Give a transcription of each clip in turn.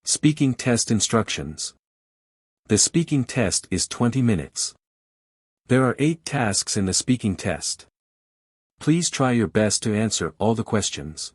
Speaking test instructions. The speaking test is 20 minutes. There are 8 tasks in the speaking test. Please try your best to answer all the questions.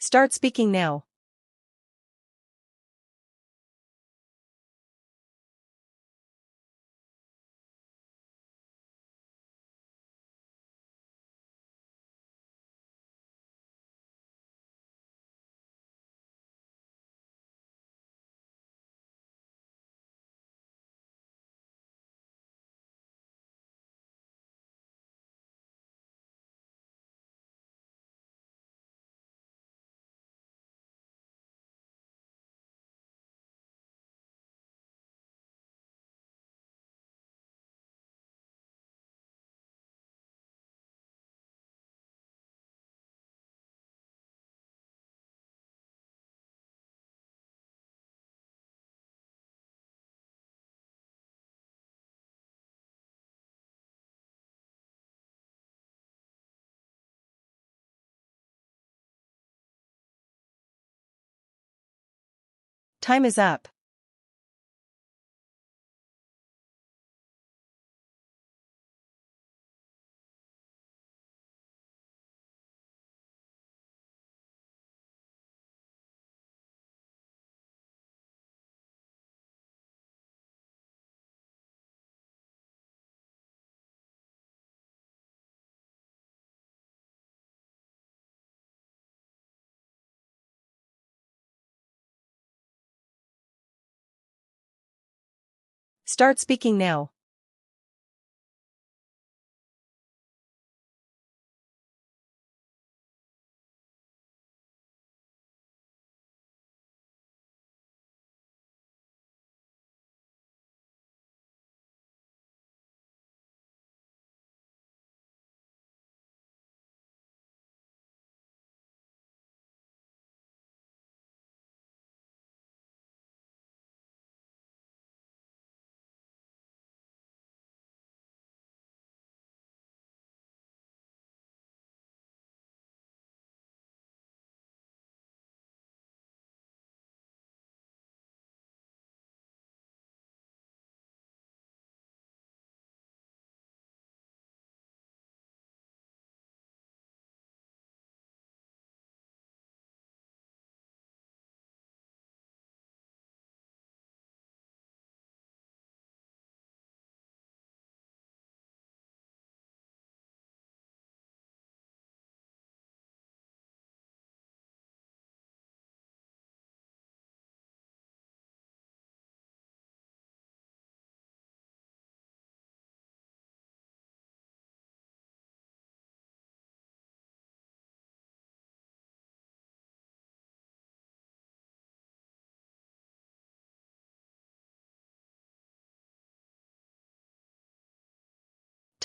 Start speaking now. Time is up. Start speaking now.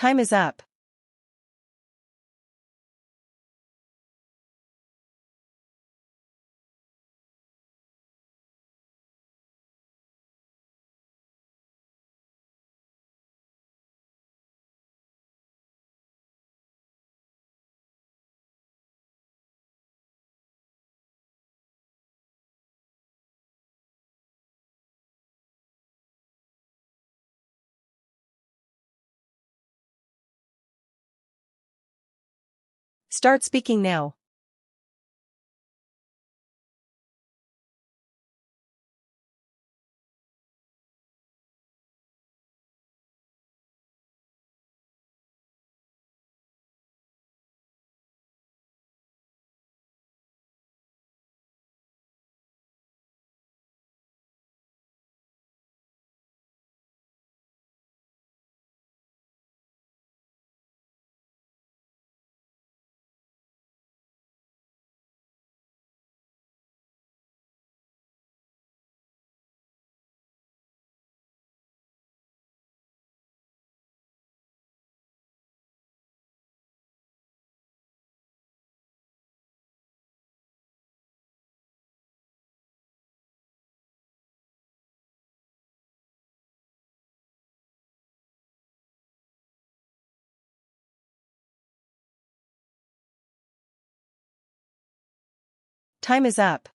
Time is up. Start speaking now. Time is up.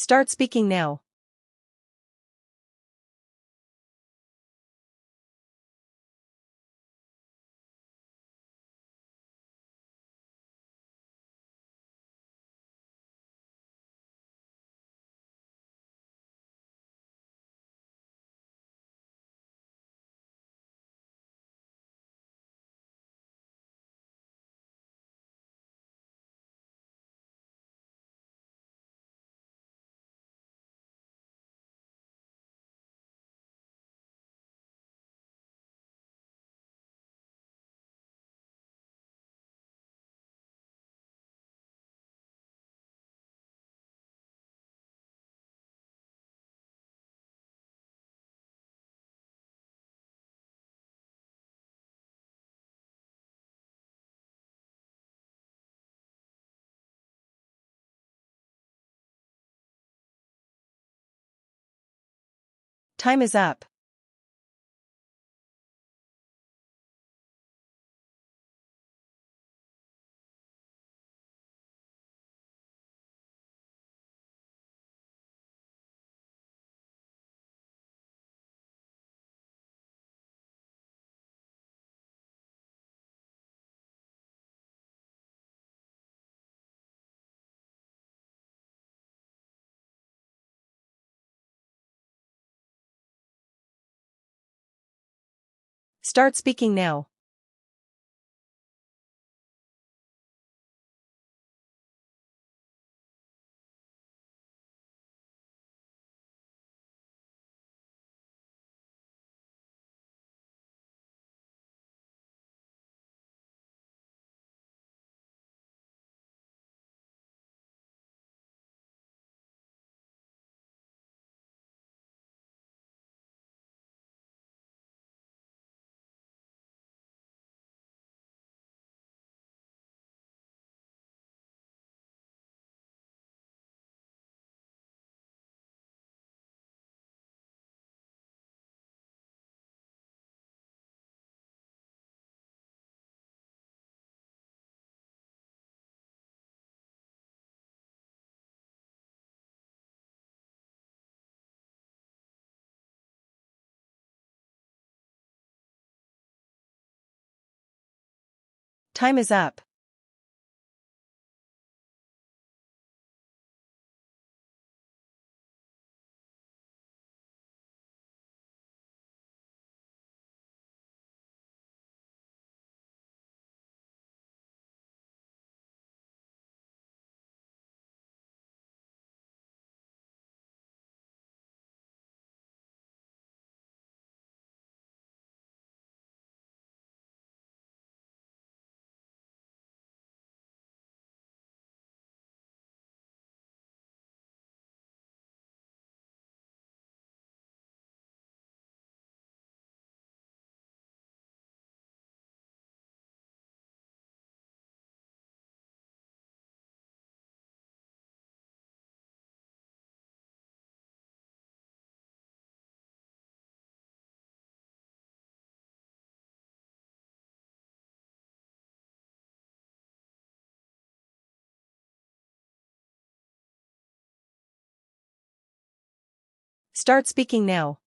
Start speaking now. Time is up. Start speaking now. Time is up. Start speaking now.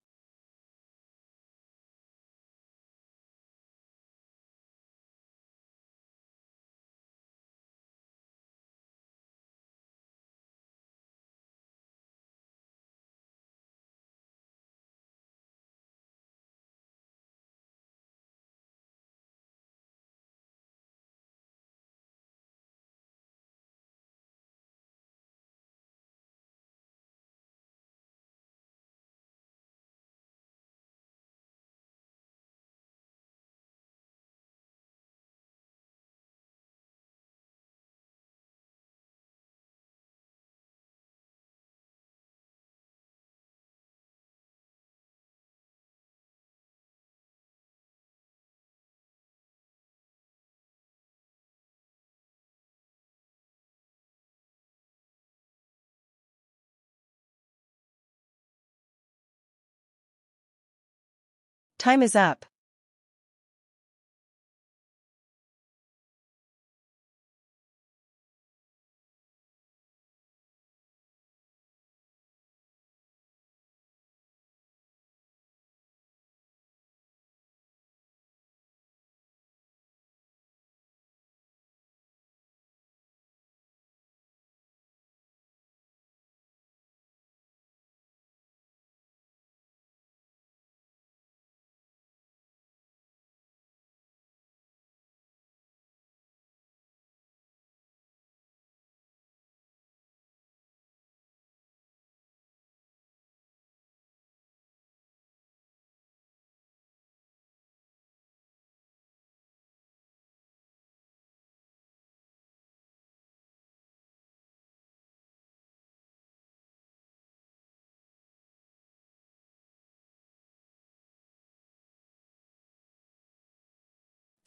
Time is up.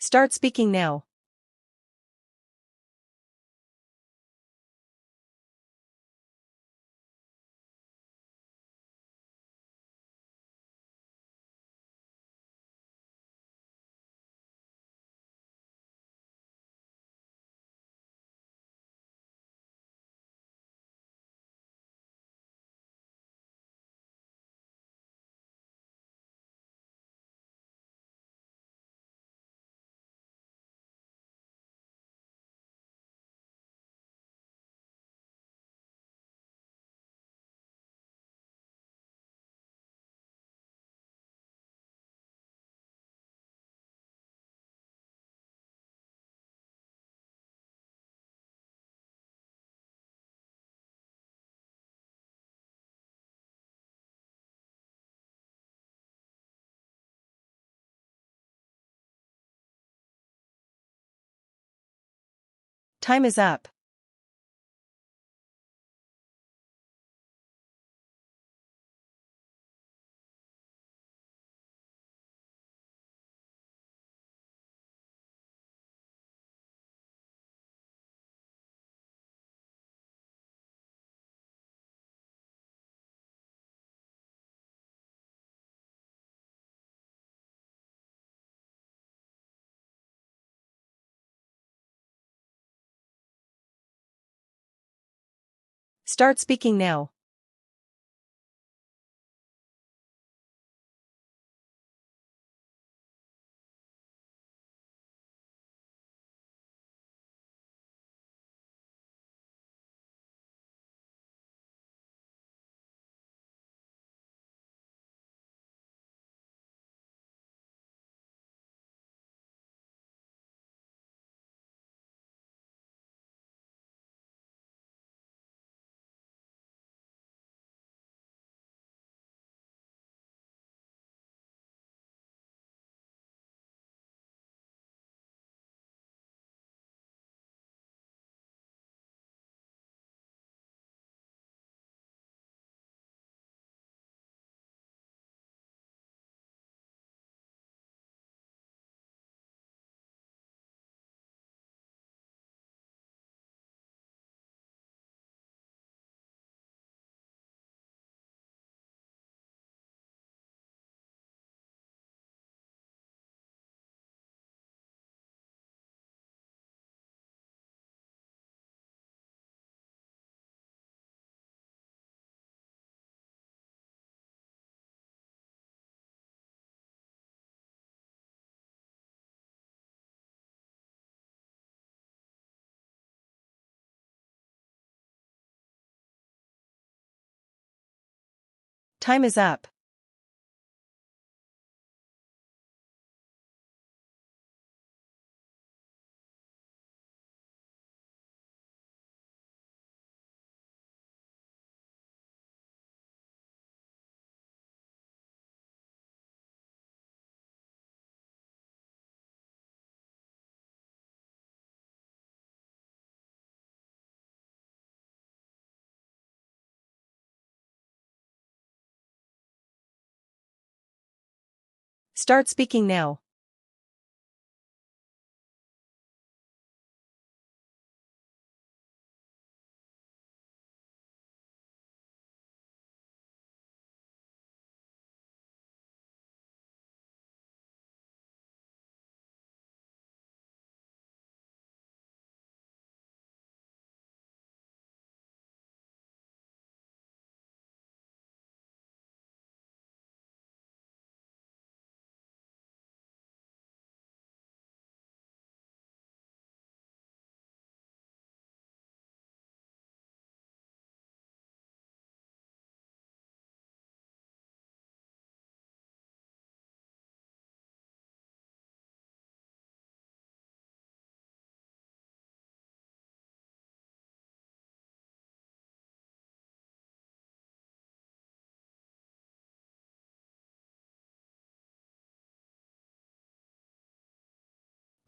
Start speaking now. Time is up. Start speaking now. Time is up. Start speaking now.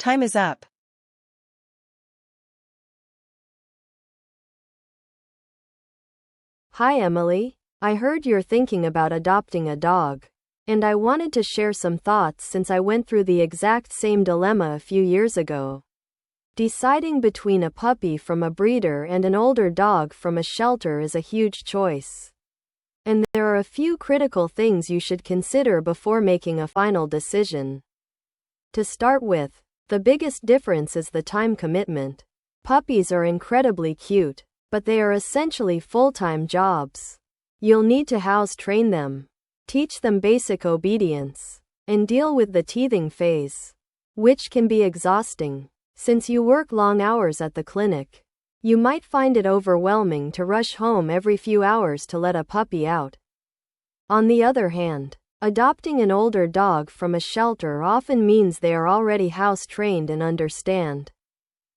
Time is up. Hi Emily, I heard you're thinking about adopting a dog. And I wanted to share some thoughts since I went through the exact same dilemma a few years ago. Deciding between a puppy from a breeder and an older dog from a shelter is a huge choice. And there are a few critical things you should consider before making a final decision. To start with, the biggest difference is the time commitment. Puppies are incredibly cute, but they are essentially full-time jobs. You'll need to house-train them, teach them basic obedience, and deal with the teething phase, which can be exhausting. Since you work long hours at the clinic, you might find it overwhelming to rush home every few hours to let a puppy out. On the other hand, adopting an older dog from a shelter often means they are already house-trained and understand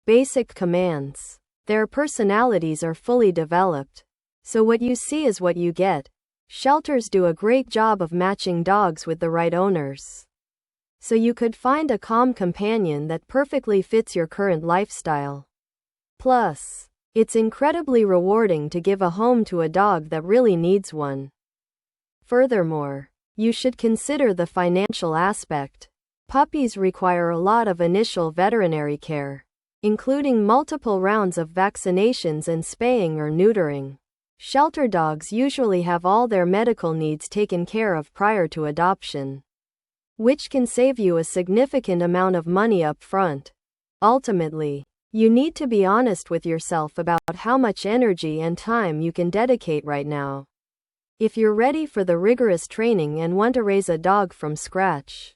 basic commands. Their personalities are fully developed, so what you see is what you get. Shelters do a great job of matching dogs with the right owners, so you could find a calm companion that perfectly fits your current lifestyle. Plus, it's incredibly rewarding to give a home to a dog that really needs one. Furthermore, you should consider the financial aspect. Puppies require a lot of initial veterinary care, including multiple rounds of vaccinations and spaying or neutering. Shelter dogs usually have all their medical needs taken care of prior to adoption, which can save you a significant amount of money up front. Ultimately, you need to be honest with yourself about how much energy and time you can dedicate right now. If you're ready for the rigorous training and want to raise a dog from scratch,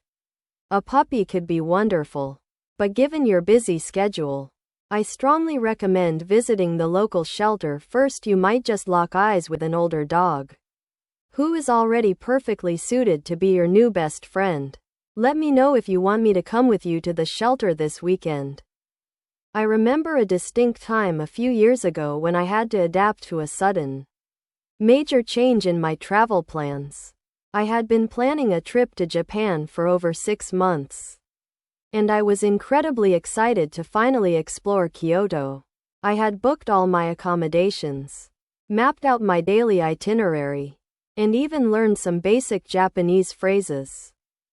a puppy could be wonderful. But given your busy schedule, I strongly recommend visiting the local shelter first. You might just lock eyes with an older dog who is already perfectly suited to be your new best friend. Let me know if you want me to come with you to the shelter this weekend. I remember a distinct time a few years ago when I had to adapt to a sudden, major change in my travel plans. I had been planning a trip to Japan for over 6 months, and I was incredibly excited to finally explore Kyoto. I had booked all my accommodations, mapped out my daily itinerary, and even learned some basic Japanese phrases.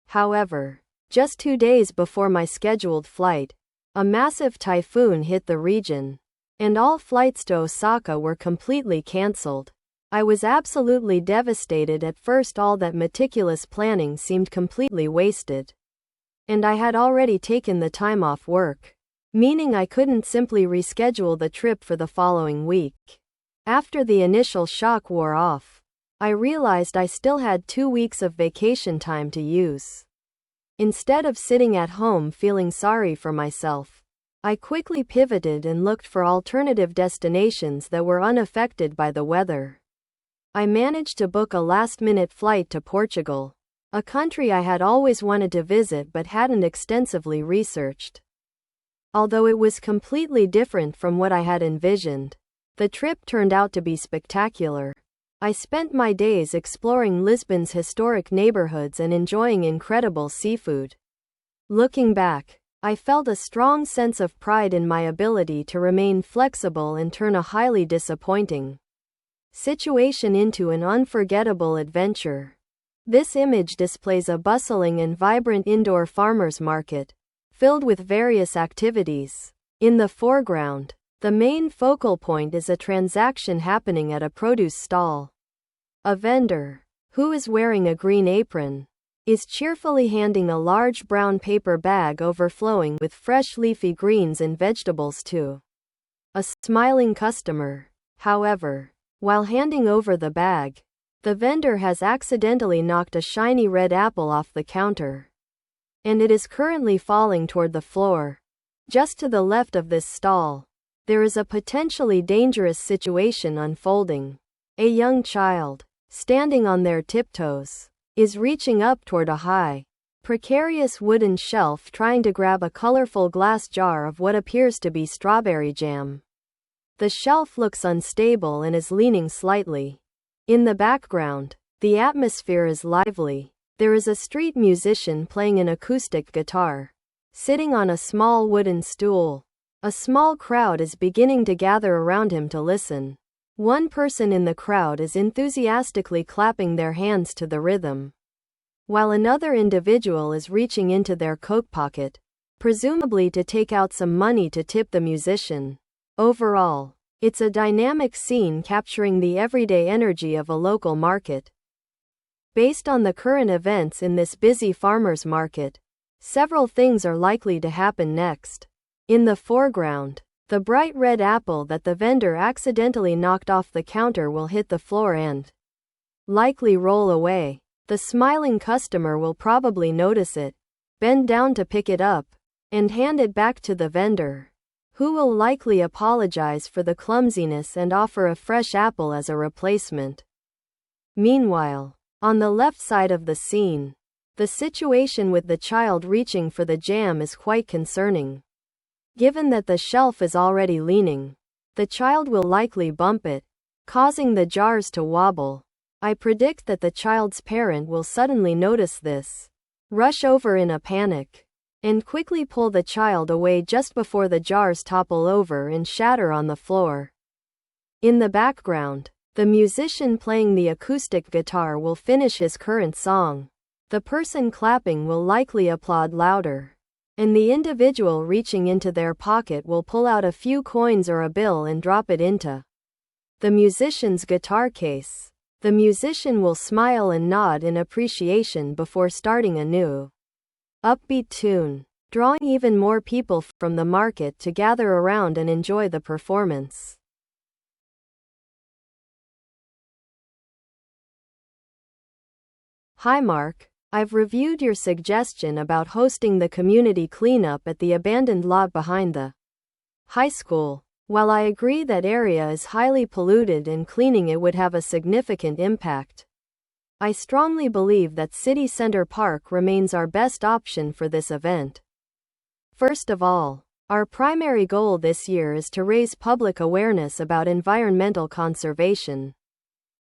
However, just 2 days before my scheduled flight, a massive typhoon hit the region, and all flights to Osaka were completely cancelled. I was absolutely devastated at first. All that meticulous planning seemed completely wasted. And I had already taken the time off work, meaning I couldn't simply reschedule the trip for the following week. After the initial shock wore off, I realized I still had 2 weeks of vacation time to use. Instead of sitting at home feeling sorry for myself, I quickly pivoted and looked for alternative destinations that were unaffected by the weather. I managed to book a last-minute flight to Portugal, a country I had always wanted to visit but hadn't extensively researched. Although it was completely different from what I had envisioned, the trip turned out to be spectacular. I spent my days exploring Lisbon's historic neighborhoods and enjoying incredible seafood. Looking back, I felt a strong sense of pride in my ability to remain flexible and turn a highly disappointing situation into an unforgettable adventure. This image displays a bustling and vibrant indoor farmers market, filled with various activities. In the foreground, the main focal point is a transaction happening at a produce stall. A vendor, who is wearing a green apron, is cheerfully handing a large brown paper bag overflowing with fresh leafy greens and vegetables to a smiling customer. However, while handing over the bag, the vendor has accidentally knocked a shiny red apple off the counter, and it is currently falling toward the floor. Just to the left of this stall, there is a potentially dangerous situation unfolding. A young child, standing on their tiptoes, is reaching up toward a high, precarious wooden shelf trying to grab a colorful glass jar of what appears to be strawberry jam. The shelf looks unstable and is leaning slightly. In the background, the atmosphere is lively. There is a street musician playing an acoustic guitar, sitting on a small wooden stool. A small crowd is beginning to gather around him to listen. One person in the crowd is enthusiastically clapping their hands to the rhythm, while another individual is reaching into their coat pocket, presumably to take out some money to tip the musician. Overall, it's a dynamic scene capturing the everyday energy of a local market. Based on the current events in this busy farmers' market, several things are likely to happen next. In the foreground, the bright red apple that the vendor accidentally knocked off the counter will hit the floor and likely roll away. The smiling customer will probably notice it, bend down to pick it up, and hand it back to the vendor, who will likely apologize for the clumsiness and offer a fresh apple as a replacement. Meanwhile, on the left side of the scene, the situation with the child reaching for the jam is quite concerning. Given that the shelf is already leaning, the child will likely bump it, causing the jars to wobble. I predict that the child's parent will suddenly notice this, rush over in a panic, and quickly pull the child away just before the jars topple over and shatter on the floor. In the background, the musician playing the acoustic guitar will finish his current song. The person clapping will likely applaud louder, and the individual reaching into their pocket will pull out a few coins or a bill and drop it into the musician's guitar case. The musician will smile and nod in appreciation before starting a new, upbeat tune, drawing even more people from the market to gather around and enjoy the performance. Hi Mark, I've reviewed your suggestion about hosting the community cleanup at the abandoned lot behind the high school. While I agree that area is highly polluted and cleaning it would have a significant impact, I strongly believe that City Center Park remains our best option for this event. First of all, our primary goal this year is to raise public awareness about environmental conservation.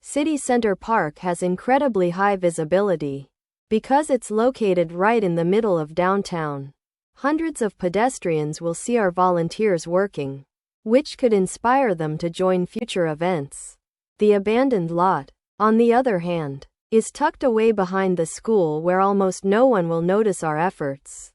City Center Park has incredibly high visibility because it's located right in the middle of downtown. Hundreds of pedestrians will see our volunteers working, which could inspire them to join future events. The abandoned lot, on the other hand, is tucked away behind the school where almost no one will notice our efforts.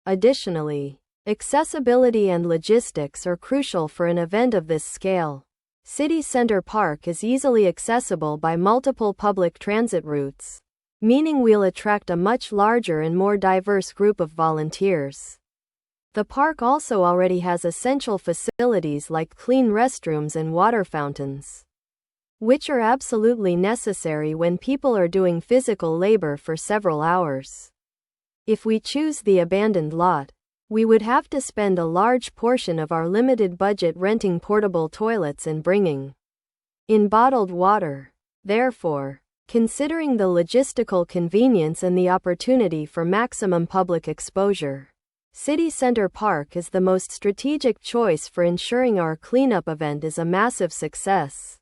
Additionally, accessibility and logistics are crucial for an event of this scale. City Center Park is easily accessible by multiple public transit routes, meaning we'll attract a much larger and more diverse group of volunteers. The park also already has essential facilities like clean restrooms and water fountains, which are absolutely necessary when people are doing physical labor for several hours. If we choose the abandoned lot, we would have to spend a large portion of our limited budget renting portable toilets and bringing in bottled water. Therefore, considering the logistical convenience and the opportunity for maximum public exposure, City Center Park is the most strategic choice for ensuring our cleanup event is a massive success.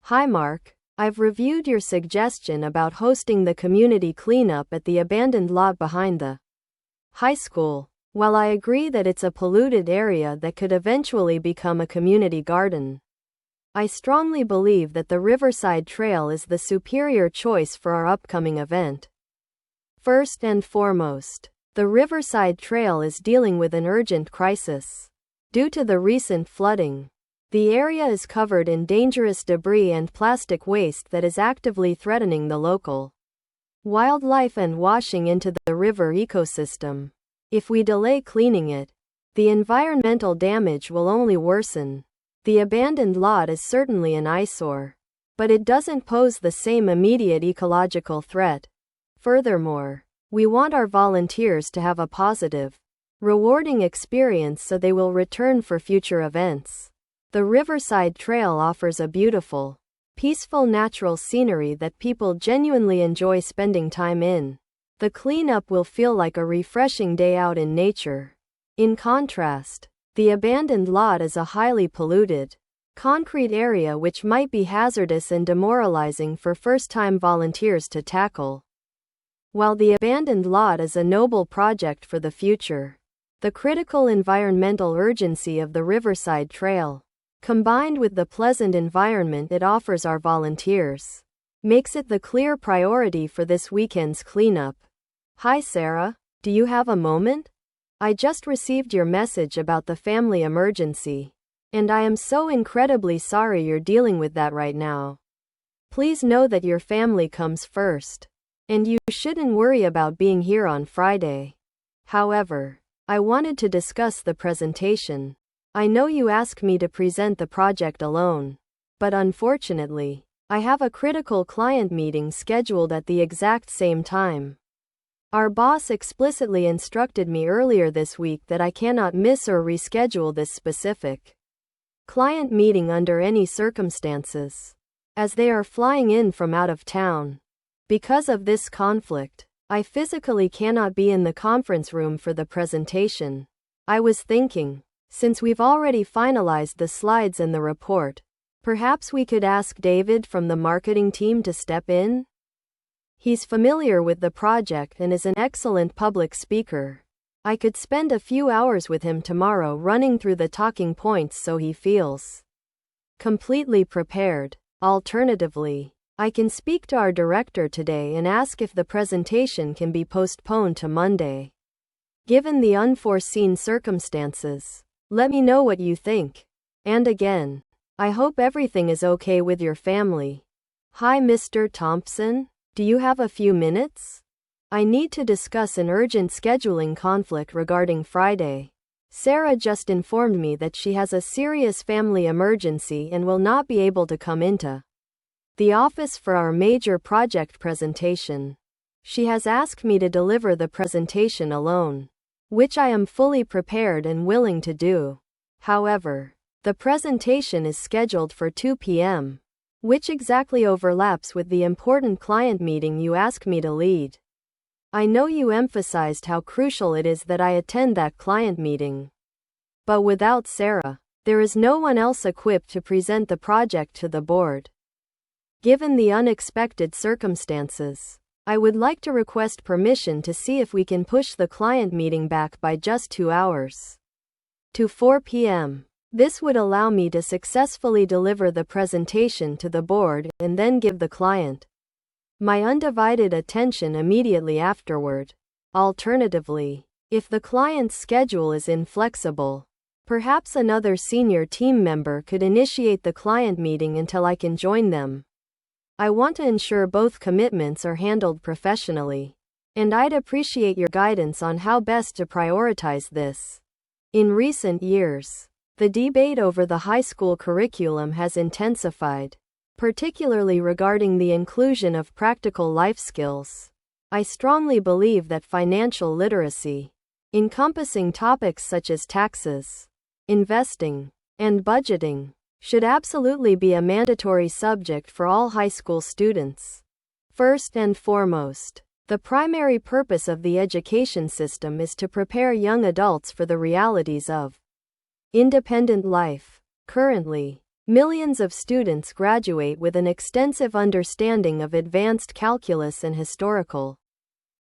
Hi Mark, I've reviewed your suggestion about hosting the community cleanup at the abandoned lot behind the high school. While I agree that it's a polluted area that could eventually become a community garden, I strongly believe that the Riverside Trail is the superior choice for our upcoming event. First and foremost, the Riverside Trail is dealing with an urgent crisis. Due to the recent flooding, the area is covered in dangerous debris and plastic waste that is actively threatening the local wildlife and washing into the river ecosystem. If we delay cleaning it, the environmental damage will only worsen. The abandoned lot is certainly an eyesore, but it doesn't pose the same immediate ecological threat. Furthermore, we want our volunteers to have a positive, rewarding experience so they will return for future events. The Riverside Trail offers a beautiful, peaceful natural scenery that people genuinely enjoy spending time in. The cleanup will feel like a refreshing day out in nature. In contrast, the abandoned lot is a highly polluted, concrete area which might be hazardous and demoralizing for first-time volunteers to tackle. While the abandoned lot is a noble project for the future, the critical environmental urgency of the Riverside Trail, combined with the pleasant environment it offers our volunteers, makes it the clear priority for this weekend's cleanup. Hi Sarah, do you have a moment? I just received your message about the family emergency, and I am so incredibly sorry you're dealing with that right now. Please know that your family comes first, and you shouldn't worry about being here on Friday. However, I wanted to discuss the presentation. I know you asked me to present the project alone, but unfortunately, I have a critical client meeting scheduled at the exact same time. Our boss explicitly instructed me earlier this week that I cannot miss or reschedule this specific client meeting under any circumstances, as they are flying in from out of town. Because of this conflict, I physically cannot be in the conference room for the presentation. I was thinking, since we've already finalized the slides and the report, perhaps we could ask David from the marketing team to step in? He's familiar with the project and is an excellent public speaker. I could spend a few hours with him tomorrow running through the talking points so he feels completely prepared. Alternatively, I can speak to our director today and ask if the presentation can be postponed to Monday. Given the unforeseen circumstances, let me know what you think. And again, I hope everything is okay with your family. Hi Mr. Thompson, do you have a few minutes? I need to discuss an urgent scheduling conflict regarding Friday. Sarah just informed me that she has a serious family emergency and will not be able to come into the office for our major project presentation. She has asked me to deliver the presentation alone, which I am fully prepared and willing to do. However, the presentation is scheduled for 2 p.m., which exactly overlaps with the important client meeting you asked me to lead. I know you emphasized how crucial it is that I attend that client meeting. But without Sarah, there is no one else equipped to present the project to the board. Given the unexpected circumstances, I would like to request permission to see if we can push the client meeting back by just 2 hours to 4 p.m. This would allow me to successfully deliver the presentation to the board and then give the client my undivided attention immediately afterward. Alternatively, if the client's schedule is inflexible, perhaps another senior team member could initiate the client meeting until I can join them. I want to ensure both commitments are handled professionally, and I'd appreciate your guidance on how best to prioritize this. In recent years, the debate over the high school curriculum has intensified, particularly regarding the inclusion of practical life skills. I strongly believe that financial literacy, encompassing topics such as taxes, investing, and budgeting, should absolutely be a mandatory subject for all high school students. First and foremost, the primary purpose of the education system is to prepare young adults for the realities of independent life. Currently, millions of students graduate with an extensive understanding of advanced calculus and historical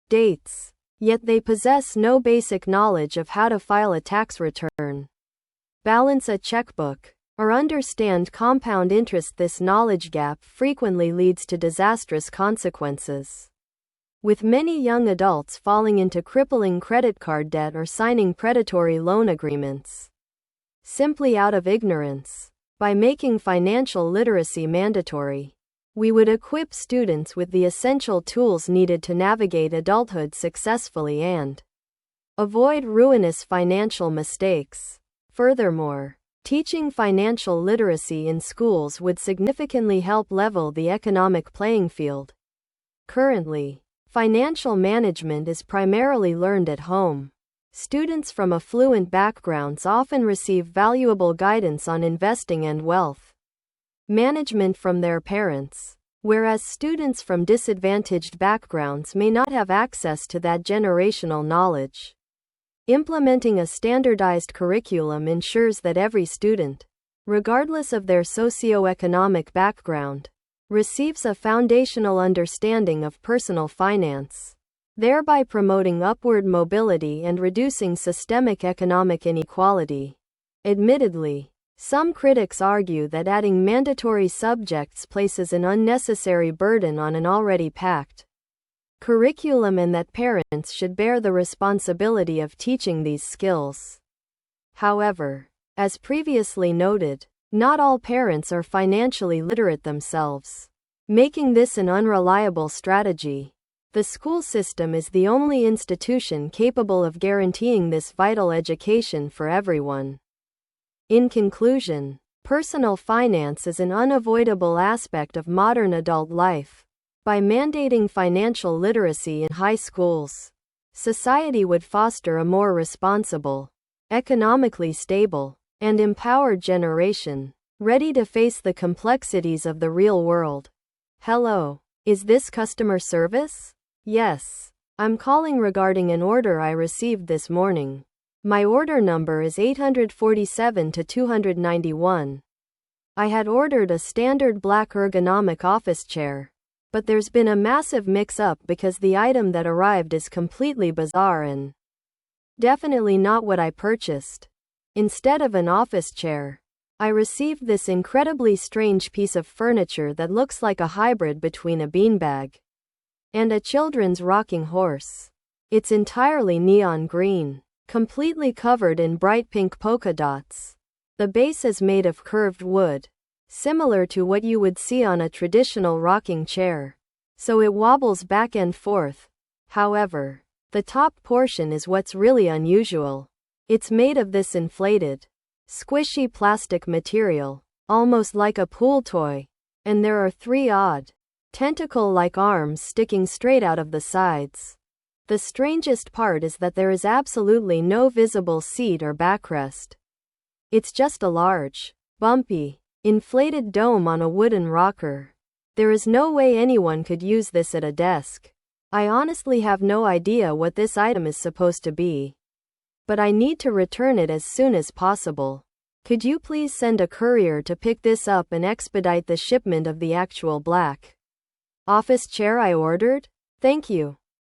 dates, yet they possess no basic knowledge of how to file a tax return, balance a checkbook, or understand compound interest. This knowledge gap frequently leads to disastrous consequences, with many young adults falling into crippling credit card debt or signing predatory loan agreements simply out of ignorance. By making financial literacy mandatory, we would equip students with the essential tools needed to navigate adulthood successfully and avoid ruinous financial mistakes. Furthermore, teaching financial literacy in schools would significantly help level the economic playing field. Currently, financial management is primarily learned at home. Students from affluent backgrounds often receive valuable guidance on investing and wealth management from their parents, whereas students from disadvantaged backgrounds may not have access to that generational knowledge. Implementing a standardized curriculum ensures that every student, regardless of their socioeconomic background, receives a foundational understanding of personal finance, thereby promoting upward mobility and reducing systemic economic inequality. Admittedly, some critics argue that adding mandatory subjects places an unnecessary burden on an already packed curriculum and that parents should bear the responsibility of teaching these skills. However, as previously noted, not all parents are financially literate themselves, making this an unreliable strategy. The school system is the only institution capable of guaranteeing this vital education for everyone. In conclusion, personal finance is an unavoidable aspect of modern adult life. By mandating financial literacy in high schools, society would foster a more responsible, economically stable, and empowered generation, ready to face the complexities of the real world. Hello, is this customer service? Yes, I'm calling regarding an order I received this morning. My order number is 847 to 291. I had ordered a standard black ergonomic office chair, but there's been a massive mix-up because the item that arrived is completely bizarre and definitely not what I purchased. Instead of an office chair, I received this incredibly strange piece of furniture that looks like a hybrid between a beanbag and a children's rocking horse. It's entirely neon green, completely covered in bright pink polka dots. The base is made of curved wood, similar to what you would see on a traditional rocking chair, so it wobbles back and forth. However, the top portion is what's really unusual. It's made of this inflated, squishy plastic material, almost like a pool toy, and there are 3 odd, tentacle-like arms sticking straight out of the sides. The strangest part is that there is absolutely no visible seat or backrest. It's just a large, bumpy, inflated dome on a wooden rocker. There is no way anyone could use this at a desk. I honestly have no idea what this item is supposed to be, but I need to return it as soon as possible. Could you please send a courier to pick this up and expedite the shipment of the actual black office chair I ordered? Thank you.